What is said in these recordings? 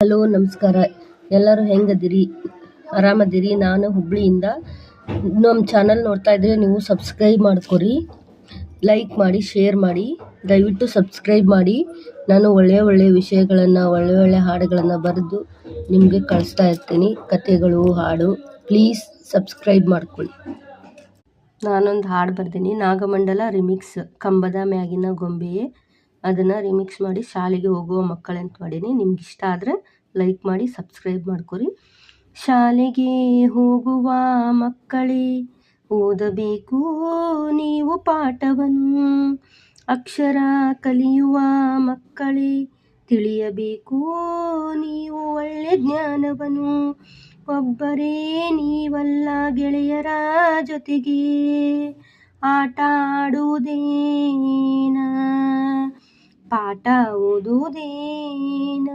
Hello ನಮಸ್ಕಾರ. ಎಲ್ಲರೂ ಹೆಂಗದಿರಿ? ಆರಾಮದಿರಿ? ನಾನು ಹುಬ್ಳಿಯಿಂದ. ನಮ್ಮ ಚಾನಲ್ ನೋಡ್ತಾ ಇದ್ರೆ ನೀವು ಸಬ್ಸ್ಕ್ರೈಬ್ ಮಾಡ್ಕೊರಿ, ಲೈಕ್ ಮಾಡಿ, ಶೇರ್ ಮಾಡಿ. ದಯವಿಟ್ಟು ಸಬ್ಸ್ಕ್ರೈಬ್ ಮಾಡಿ. ನಾನು ಒಳ್ಳೆಯ ವಿಷಯಗಳನ್ನು, ಒಳ್ಳೆಯ ಹಾಡುಗಳನ್ನು ಬರೆದು ನಿಮಗೆ ಕಳಿಸ್ತಾ ಇರ್ತೀನಿ. ಕಥೆಗಳು, ಹಾಡು. ಪ್ಲೀಸ್ ಸಬ್ಸ್ಕ್ರೈಬ್ ಮಾಡ್ಕೊಳ್ಳಿ. ನಾನೊಂದು ಹಾಡು ಬರ್ತೀನಿ, ನಾಗಮಂಡಲ ರಿಮಿಕ್ಸ್, ಕಂಬದ ಮ್ಯಾಗಿನ ಗೊಂಬೆಯೇ. ಅದನ್ನು ರಿಮಿಕ್ಸ್ ಮಾಡಿ ಶಾಲೆಗೆ ಹೋಗುವ ಮಕ್ಕಳಂತ ಮಾಡೀನಿ. ನಿಮ್ಗೆ ಇಷ್ಟ ಆದರೆ ಲೈಕ್ ಮಾಡಿ, ಸಬ್ಸ್ಕ್ರೈಬ್ ಮಾಡ್ಕೊರಿ. ಶಾಲೆಗೆ ಹೋಗುವ ಮಕ್ಕಳೇ, ಓದಬೇಕು ನೀವು ಪಾಠವನ್ನು. ಅಕ್ಷರ ಕಲಿಯುವ ಮಕ್ಕಳೇ, ತಿಳಿಯಬೇಕು ನೀವು ಒಳ್ಳೆ ಜ್ಞಾನವನ್ನು. ಒಬ್ಬರೇ ನೀವಲ್ಲ ಗೆಳೆಯರ ಜೊತೆಗೆ ಆಟ ಆಡುವುದೇನ, ಪಾಠ ಓದುವುದೇನ.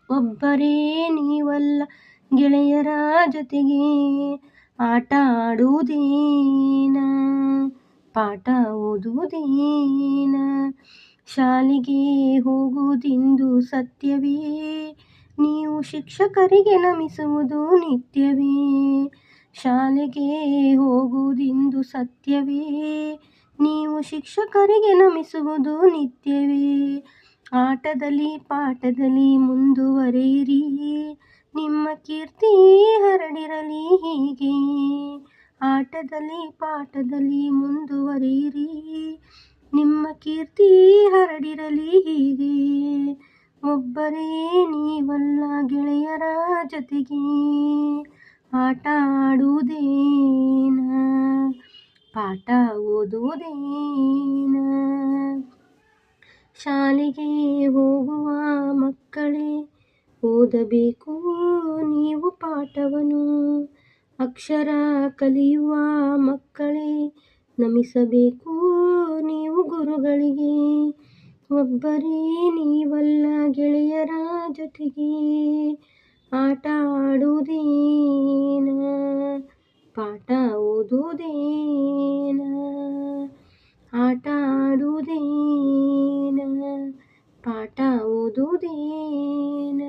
ಒಬ್ಬರೇ ನೀವಲ್ಲ ಗೆಳೆಯರ ಜೊತೆಗೆ ಆಟ ಆಡುವುದೇನ, ಪಾಠ ಓದುವುದೇನ. ಶಾಲೆಗೆ ಹೋಗುವುದಿಂದು ಸತ್ಯವೇ, ನೀವು ಶಿಕ್ಷಕರಿಗೆ ನಮಿಸುವುದು ನಿತ್ಯವೇ. ಶಾಲೆಗೆ ಹೋಗುವುದಿಂದು ಸತ್ಯವೇ, ನೀವು ಶಿಕ್ಷಕರಿಗೆ ನಮಿಸುವುದು ನಿತ್ಯವೇ. ಆಟದಲ್ಲಿ ಪಾಠದಲ್ಲಿ ಮುಂದುವರಿಯಿರಿ, ನಿಮ್ಮ ಕೀರ್ತಿ ಹರಡಿರಲಿ ಹೀಗೆ. ಆಟದಲ್ಲಿ ಪಾಠದಲ್ಲಿ ಮುಂದುವರಿಯಿರಿ, ನಿಮ್ಮ ಕೀರ್ತಿ ಹರಡಿರಲಿ ಹೀಗೆ. ಒಬ್ಬರೇ ನೀವಲ್ಲ ಗೆಳೆಯರ ಜೊತೆಗೆ ಆಟ ಆಡುವುದೇನ, ಪಾಠ ಓದುವುದೇನ. ಶಾಲೆಗೆ ಹೋಗುವ ಮಕ್ಕಳೇ, ಓದಬೇಕು ನೀವು ಪಾಠವನ್ನು. ಅಕ್ಷರ ಕಲಿಯುವ ಮಕ್ಕಳೇ, ನಮಿಸಬೇಕು ನೀವು ಗುರುಗಳಿಗೆ. ಒಬ್ಬರೇ ನೀವಲ್ಲ ಗೆಳೆಯರ ಜೊತೆಗೆ ಆಟ ಆಡುವುದೇನ, ಪಾಠ ಓದುವುದೇನ. ಆಟ ಆಡುವುದೇನ, ಪಾಠ ಓದುವುದೇನ.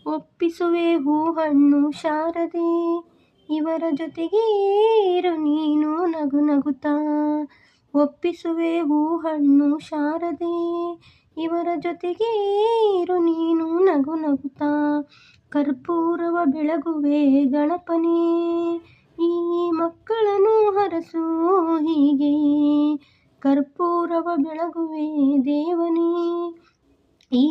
ಒಪ್ಪಿಸುವೆ ಹೂಹಣ್ಣು ಶಾರದೆ, ಇವರ ಜೊತೆಗೆ ಇರು ನೀನು ನಗು ನಗುತ್ತಾ. ಒಪ್ಪಿಸುವೆ ಹೂಹಣ್ಣು ಶಾರದೆ, ಇವರ ಜೊತೆಗೆ ಇರು ನೀನು ನಗು ನಗುತ್ತಾ. ಕರ್ಪೂರವ ಬೆಳಗುವೆ ಗಣಪನೇ, ಈ ಮಕ್ಕಳನ್ನು ಹರಸು ಹೀಗೆ. ಕರ್ಪೂರವ ಬೆಳಗುವೆ ದೇವನೇ, ಈ